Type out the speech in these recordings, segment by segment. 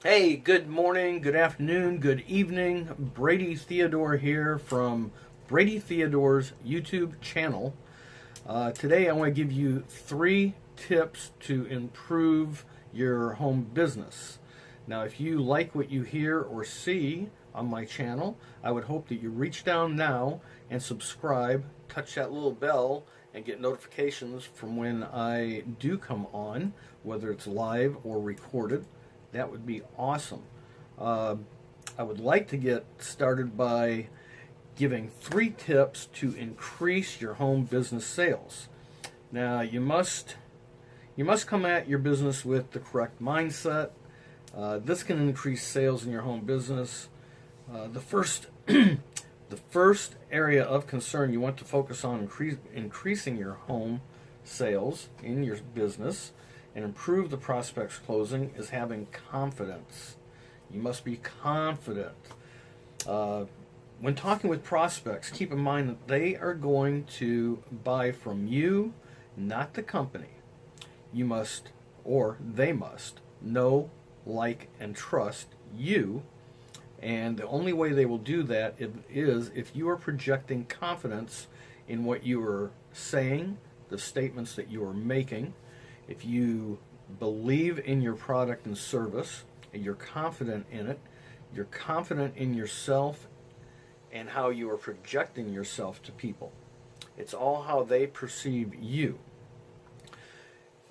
Hey, good morning, good afternoon, good evening. Brady Theodore here from Brady Theodore's YouTube channel. Today I want to give you 3 tips to improve your home business. Now, if you like what you hear or see on my channel, I would hope that you reach down now and subscribe, touch that little bell, and get notifications from when I do come on, whether it's live or recorded. That would be awesome. Uh, I would like to get started by giving 3 tips to increase your home business sales. Now, you must come at your business with the correct mindset. This can increase sales in your home business. The first the first area of concern you want to focus on increasing your home sales in your business and improve the prospect's closing is having confidence. You must be confident. When talking with prospects, keep in mind that they are going to buy from you, not the company. You must, or they must, know, like, and trust you. And the only way they will do that is if you are projecting confidence in what you are saying, the statements that you are making. If you believe in your product and service, and you're confident in it, you're confident in yourself and how you are projecting yourself to people. It's all how they perceive you.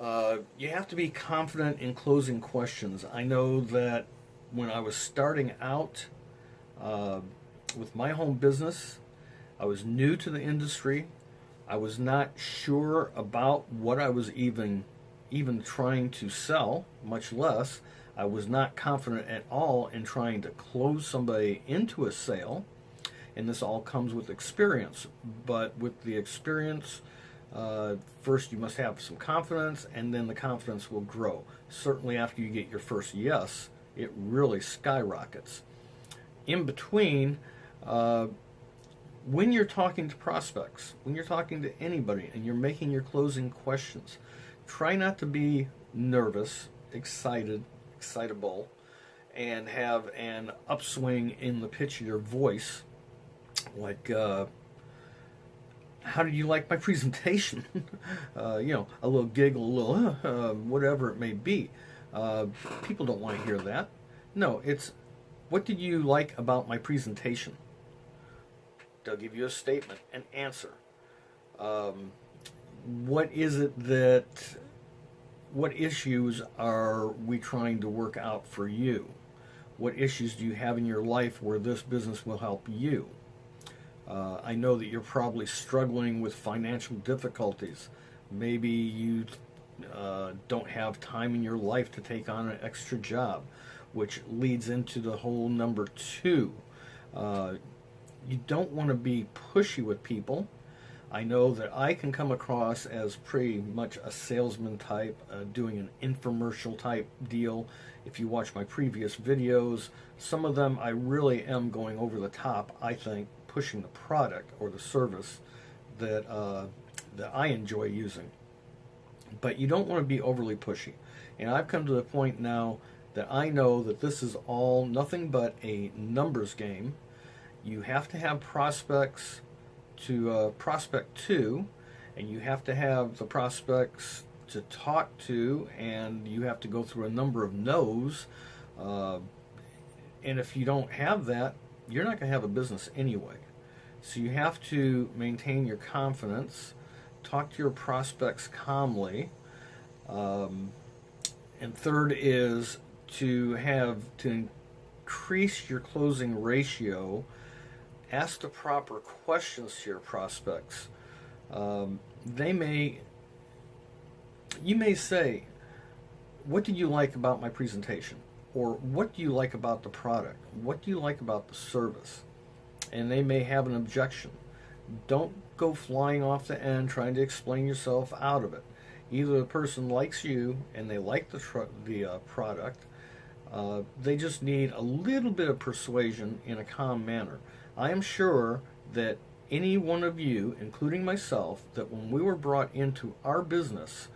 You have to be confident in closing questions. I know that when I was starting out uh, with my home business, I was new to the industry. I was not sure about what I was even trying to sell, much less I was not confident at all in trying to close somebody into a sale. And this all comes with experience. But with the experience, first you must have some confidence, and then the confidence will grow. Certainly after you get your first yes, it really skyrockets. In between, when you're talking to prospects, when you're talking to anybody and you're making your closing questions, try not to be nervous, excitable, and have an upswing in the pitch of your voice. Like, how did you like my presentation? A little giggle, a little whatever it may be. People don't want to hear that. No, it's what did you like about my presentation? They'll give you a statement, an answer. What is it what issues are we trying to work out for you? What issues do you have in your life where this business will help you? I know that you're probably struggling with financial difficulties. Maybe you don't have time in your life to take on an extra job, which leads into the whole number 2. You don't want to be pushy with people. I know that I can come across as pretty much a salesman type, doing an infomercial type deal. If you watch my previous videos, some of them I really am going over the top, I think, pushing the product or the service that I enjoy using. But you don't want to be overly pushy. And I've come to the point now that I know that this is all nothing but a numbers game. You have to have prospects to prospect to, and you have to have the prospects to talk to, and you have to go through a number of no's. And if you don't have that, you're not going to have a business anyway. So you have to maintain your confidence, talk to your prospects calmly, and third is to increase your closing ratio. Ask the proper questions to your prospects. You may say, what did you like about my presentation? Or what do you like about the product? What do you like about the service? And they may have an objection. Don't go flying off the end trying to explain yourself out of it. Either the person likes you and they like the product, they just need a little bit of persuasion in a calm manner. I am sure that any one of you, including myself, that when we were brought into our business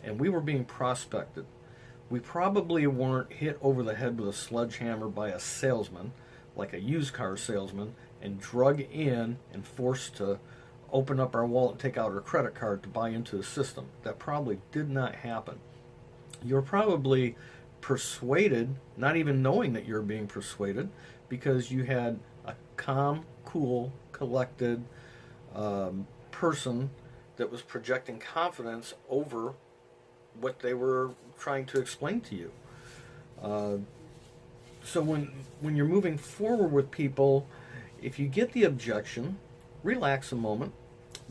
and we were being prospected, We probably weren't hit over the head with a sledgehammer by a salesman, like a used car salesman, and drug in and forced to open up our wallet and take out our credit card to buy into the system. That probably did not happen. You're probably persuaded, not even knowing that you're being persuaded, because you had a calm, cool, collected person that was projecting confidence over what they were trying to explain to you. So when you're moving forward with people, if you get the objection, relax a moment,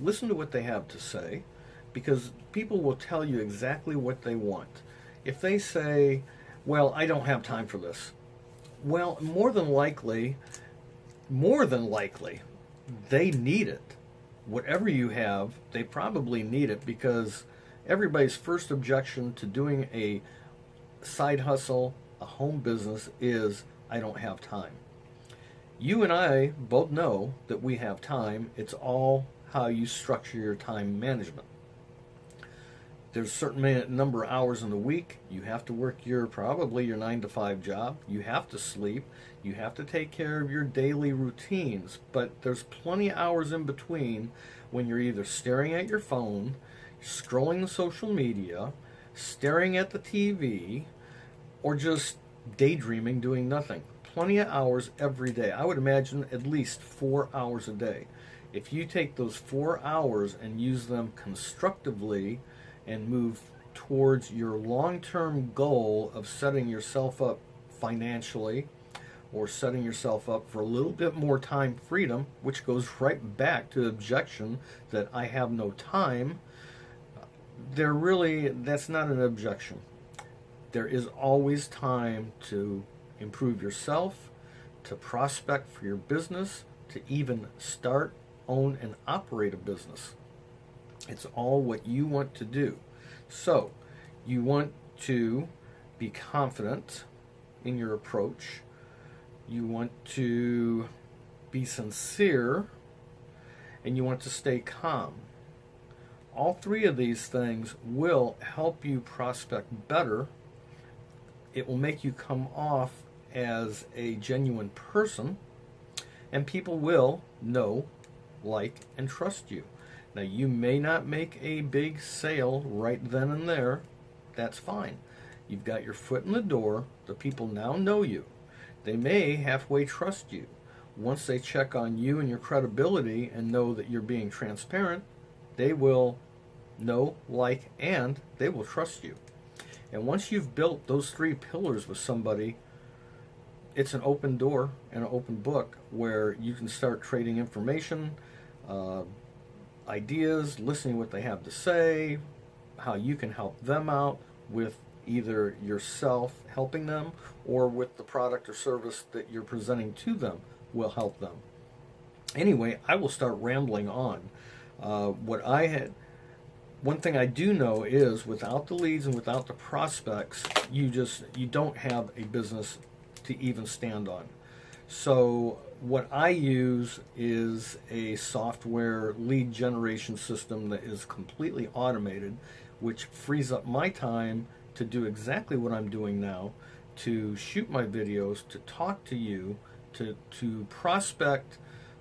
listen to what they have to say, because people will tell you exactly what they want. If they say, well, I don't have time for this, well, more than likely, they need it. Whatever you have, they probably need it, because everybody's first objection to doing a side hustle, a home business, is, I don't have time. You and I both know that we have time. It's all how you structure your time management. There's a certain number of hours in the week. You have to work probably your 9 to 5 job. You have to sleep. You have to take care of your daily routines. But there's plenty of hours in between when you're either staring at your phone, scrolling the social media, staring at the TV, or just daydreaming, doing nothing. Plenty of hours every day. I would imagine at least 4 hours a day. If you take those 4 hours and use them constructively and move towards your long-term goal of setting yourself up financially, or setting yourself up for a little bit more time freedom, which goes right back to the objection that I have no time, that's not an objection. There is always time to improve yourself, to prospect for your business, to even start, own, and operate a business. It's all what you want to do. So, you want to be confident in your approach. You want to be sincere, and you want to stay calm. All three of these things will help you prospect better. It will make you come off as a genuine person, and people will know, like, and trust you. Now, you may not make a big sale right then and there. That's fine. You've got your foot in the door. The people now know you. They may halfway trust you. Once they check on you and your credibility and know that you're being transparent, they will know, like, and they will trust you. And once you've built those 3 pillars with somebody, it's an open door and an open book where you can start trading information, ideas, listening to what they have to say, how you can help them out with either yourself helping them, or with the product or service that you're presenting to them will help them. Anyway, I will start rambling on. One thing I do know is, without the leads and without the prospects, you don't have a business to even stand on. So what I use is a software lead generation system that is completely automated, which frees up my time to do exactly what I'm doing now, to shoot my videos, to talk to you, to prospect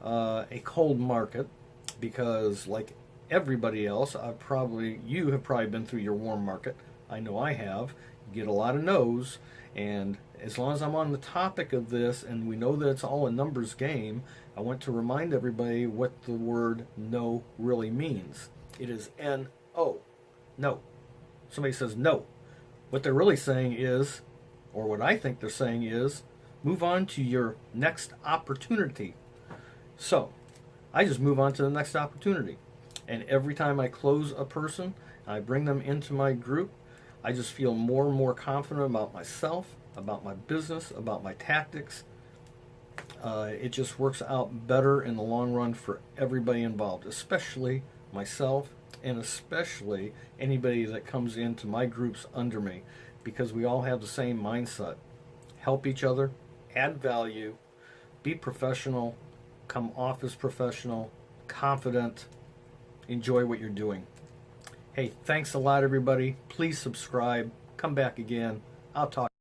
a cold market, because like everybody else, you have probably been through your warm market. I know I have. You get a lot of no's, and as long as I'm on the topic of this, and we know that it's all a numbers game, I want to remind everybody what the word no really means. It is N-O, no. Somebody says no. What they're really saying is, or what I think they're saying is, move on to your next opportunity. So, I just move on to the next opportunity. And every time I close a person, I bring them into my group, I just feel more and more confident about myself, about my business, about my tactics. It just works out better in the long run for everybody involved, especially myself, and especially anybody that comes into my groups under me, because we all have the same mindset. Help each other, add value, be professional, come off as professional, confident, enjoy what you're doing. Hey, thanks a lot, everybody. Please subscribe. come back again. I'll talk.